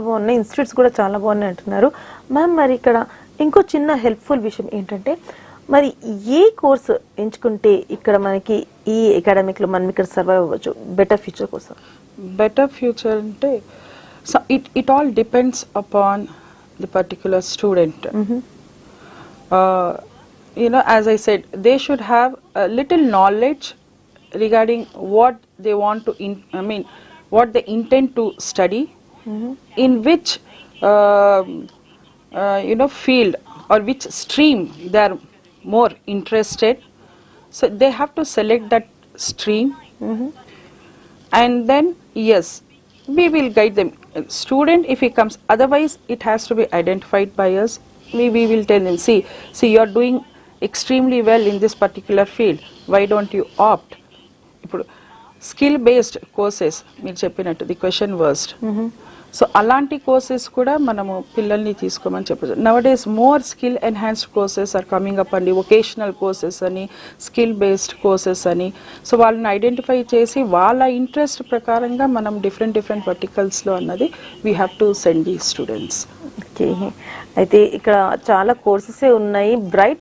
బాగున్నాయి, ఇన్స్టిట్యూట్స్ కూడా చాలా బాగున్నాయి అంటున్నారు మ్యామ్. మరి ఇక్కడ ఇంకో చిన్న హెల్ప్ఫుల్ విషయం ఏంటంటే, మరి ఏ కోర్సు ఎంచుకుంటే ఇక్కడ మనకి ఈ అకాడమిక్ లో మనం ఇక్కడ సర్వైవ్ అవ్వచ్చు బెటర్ ఫ్యూచర్ కోసం? బెటర్ ఫ్యూచర్ అంటే it all depends upon the particular student. As I said, they should have a little knowledge regarding what they want to what they intend to study, in which field or which stream they are more interested. So they have to select that stream, and then yes, we will guide them. Student, if he comes, otherwise it has to be identified by us. We will tell them, see you are doing extremely well in this particular field, why don't you opt? ఇప్పుడు skill based courses మీరు చెప్పినట్టు the question worst, so అలాంటి courses కూడా మనము పిల్లల్ని తీసుకోమని చెప్పచ్చు. Nowadays more skill enhanced courses are coming up అండి, వొకేషనల్ కోర్సెస్ అని, స్కిల్ బేస్డ్ కోర్సెస్ అని. సో వాళ్ళని ఐడెంటిఫై చేసి వాళ్ళ ఇంట్రెస్ట్ ప్రకారంగా మనం డిఫరెంట్ వర్టికల్స్లో అన్నది we have to send the students. Okay, అయితే ఇక్కడ చాలా కోర్సెస్ ఉన్నాయి. బ్రైట్